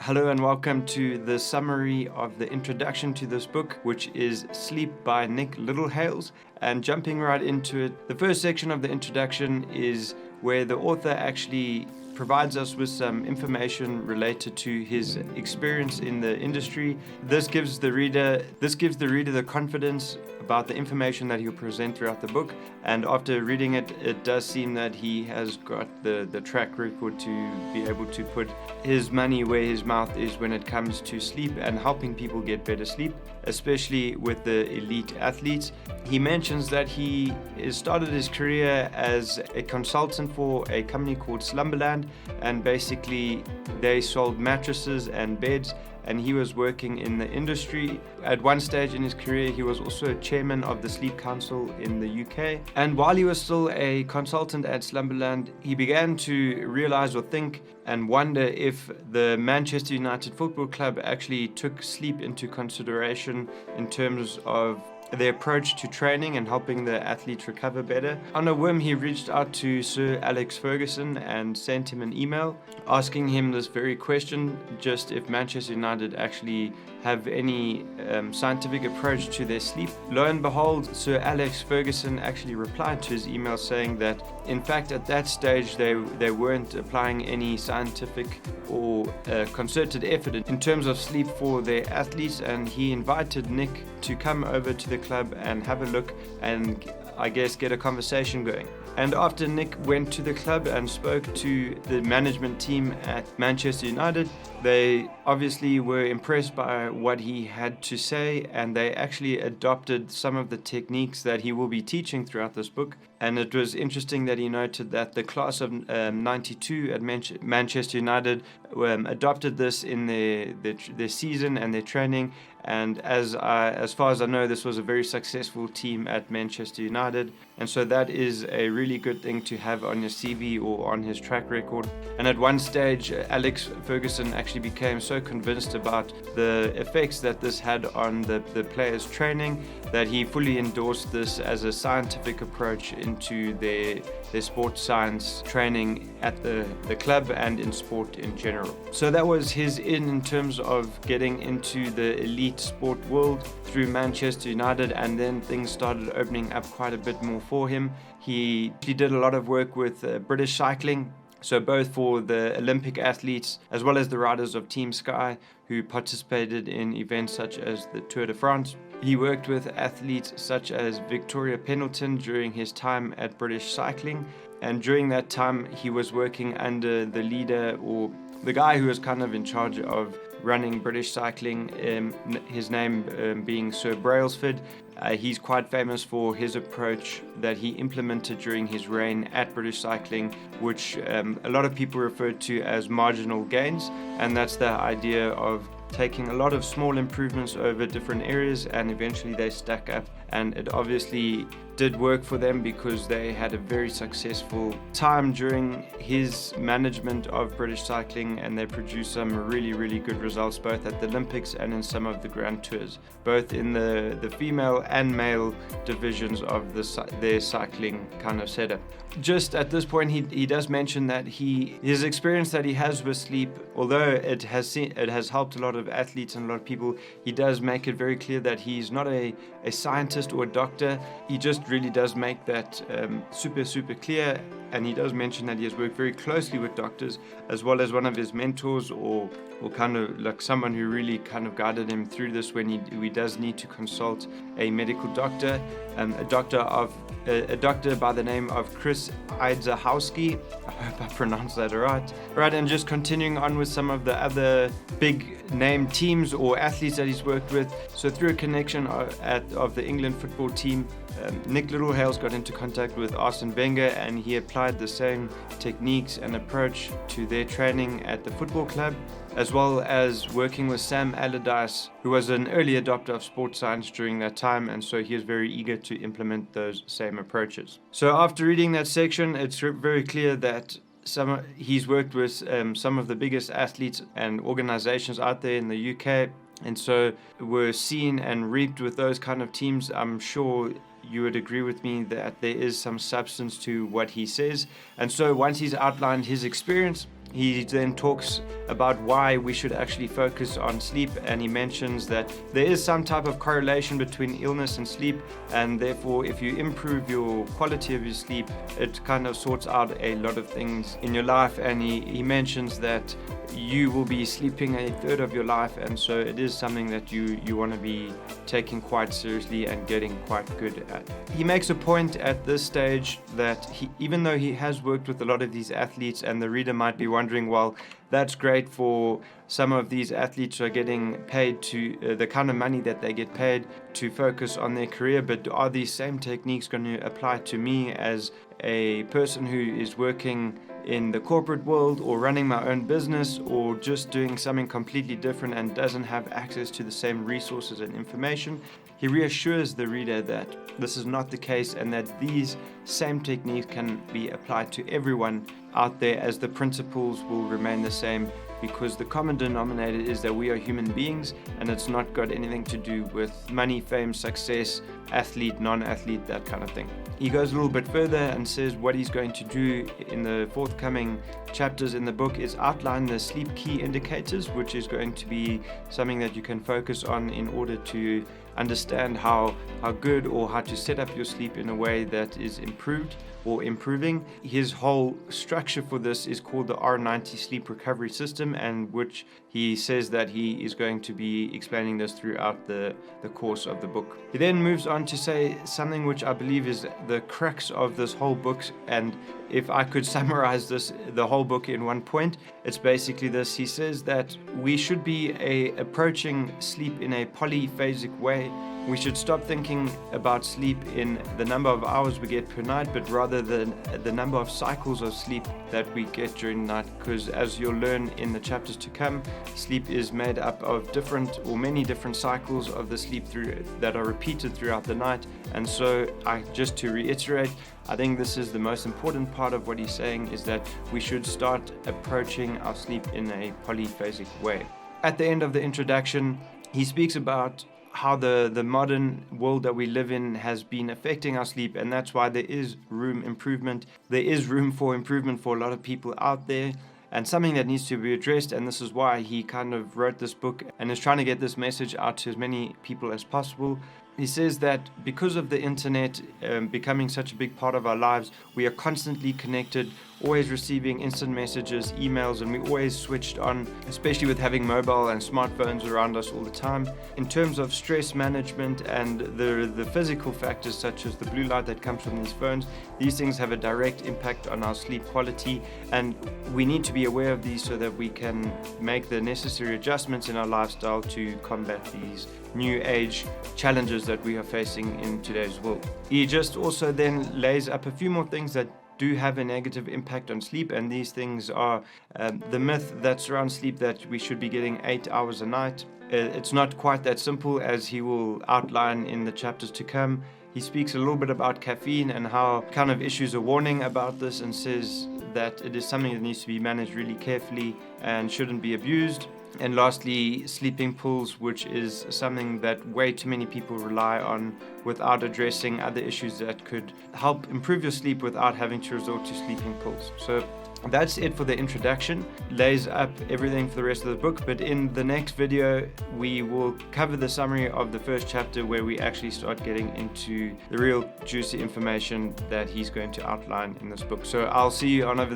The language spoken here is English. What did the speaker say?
Hello and welcome to the summary of the introduction to this book, which is Sleep by Nick Littlehales. And jumping right into it, the first section of the introduction is where the author actually provides us with some information related to his experience in the industry. This gives the reader the confidence about the information that he'll present throughout the book. And after reading it, it does seem that he has got the track record to be able to put his money where his mouth is when it comes to sleep and helping people get better sleep, especially with the elite athletes. He mentions that he started his career as a consultant for a company called Slumberland, and basically they sold mattresses and beds, and he was working in the industry. At one stage in his career, he was also chairman of the Sleep Council in the UK. And while he was still a consultant at Slumberland, he began to realize or think and wonder if the Manchester United Football Club actually took sleep into consideration in terms of their approach to training and helping the athletes recover better. On a whim, he reached out to Sir Alex Ferguson and sent him an email asking him this very question, just if Manchester United actually have any scientific approach to their sleep. Lo and behold, Sir Alex Ferguson actually replied to his email saying that in fact at that stage they weren't applying any scientific or concerted effort in terms of sleep for their athletes, and he invited Nick to come over to the club and have a look and I guess get a conversation going. And after Nick went to the club and spoke to the management team at Manchester United, they obviously were impressed by what he had to say, and they actually adopted some of the techniques that he will be teaching throughout this book. And it was interesting that he noted that the class of 92 at Manchester United adopted this in their season and their training. And as far as I know, this was a very successful team at Manchester United. And so that is a really good thing to have on your CV or on his track record. And at one stage, Alex Ferguson actually became so convinced about the effects that this had on the players' training that he fully endorsed this as a scientific approach into their sports science training at the club and in sport in general. So that was his in terms of getting into the elite sport world through Manchester United, and then things started opening up quite a bit more for him. He did a lot of work with British cycling, so both for the Olympic athletes as well as the riders of Team Sky who participated in events such as the Tour de France. He worked with athletes such as Victoria Pendleton during his time at British Cycling, and during that time he was working under the leader or the guy who was kind of in charge of running British Cycling, his name being Sir Brailsford. He's quite famous for his approach that he implemented during his reign at British Cycling, which a lot of people refer to as marginal gains, and that's the idea of taking a lot of small improvements over different areas and eventually they stack up. And it obviously did work for them because they had a very successful time during his management of British Cycling, and they produced some really, really good results both at the Olympics and in some of the Grand Tours, both in the female and male divisions of their cycling kind of setup. Just at this point, he does mention that his experience that he has with sleep, although it has helped a lot of athletes and a lot of people, he does make it very clear that he's not a scientist or a doctor. He just really does make that super clear, and he does mention that he has worked very closely with doctors as well as one of his mentors or kind of like someone who really kind of guided him through this when he does need to consult a medical doctor, a doctor by the name of Chris Idzahowski. I hope I pronounced that right. Right, and just continuing on with some of the other big name teams or athletes that he's worked with. So through a connection of the England football team, Nick Littlehales got into contact with Arsene Wenger, and he applied the same techniques and approach to their training at the football club, as well as working with Sam Allardyce, who was an early adopter of sports science during that time, and so he is very eager to implement those same approaches. So after reading that section, it's very clear that he's worked with some of the biggest athletes and organizations out there in the UK, and so were seen and reaped with those kind of teams. I'm sure you would agree with me that there is some substance to what he says. And so once he's outlined his experience, He then talks about why we should actually focus on sleep, and he mentions that there is some type of correlation between illness and sleep, and therefore if you improve your quality of your sleep, it kind of sorts out a lot of things in your life. And he mentions that you will be sleeping a third of your life, and so it is something that you want to be taking quite seriously and getting quite good at. He makes a point at this stage that even though he has worked with a lot of these athletes, and the reader might be wondering, well, that's great for some of these athletes who are getting paid to the kind of money that they get paid to focus on their career, but are these same techniques going to apply to me as a person who is working in the corporate world or running my own business or just doing something completely different and doesn't have access to the same resources and information? He reassures the reader that this is not the case, and that these same techniques can be applied to everyone out there, as the principles will remain the same, because the common denominator is that we are human beings, and it's not got anything to do with money, fame, success, athlete, non-athlete, that kind of thing. He goes a little bit further and says what he's going to do in the forthcoming chapters in the book is outline the sleep key indicators, which is going to be something that you can focus on in order to understand how good or how to set up your sleep in a way that is improved or improving. His whole structure for this is called the R90 sleep recovery system, and which he says that he is going to be explaining this throughout the course of the book. He then moves on to say something which I believe is the crux of this whole book, and if I could summarize the whole book in one point, it's basically this. He says that we should be approaching sleep in a polyphasic way. We should stop thinking about sleep in the number of hours we get per night, but rather the number of cycles of sleep that we get during the night, because as you'll learn in the chapters to come, sleep is made up of different or many different cycles of the sleep that are repeated throughout the night. And so just to reiterate, I think this is the most important part of what he's saying, is that we should start approaching our sleep in a polyphasic way. At the end of the introduction, he speaks about how the modern world that we live in has been affecting our sleep, and that's why there is room for improvement for a lot of people out there, and something that needs to be addressed. And this is why he kind of wrote this book and is trying to get this message out to as many people as possible. He says that because of the internet becoming such a big part of our lives, we are constantly connected, always receiving instant messages, emails, and we're always switched on, especially with having mobile and smartphones around us all the time. In terms of stress management and the physical factors such as the blue light that comes from these phones, these things have a direct impact on our sleep quality, and we need to be aware of these so that we can make the necessary adjustments in our lifestyle to combat these new age challenges that we are facing in today's world. He just also then lays up a few more things that do have a negative impact on sleep, and these things are the myth that surrounds sleep, that we should be getting 8 hours a night. It's not quite that simple, as he will outline in the chapters to come. He speaks a little bit about caffeine and how kind of issues a warning about this, and says that it is something that needs to be managed really carefully and shouldn't be abused. And lastly, sleeping pills, which is something that way too many people rely on without addressing other issues that could help improve your sleep without having to resort to sleeping pills. So that's it for the introduction. Lays up everything for the rest of the book, but in the next video we will cover the summary of the first chapter, where we actually start getting into the real juicy information that he's going to outline in this book. So I'll see you on over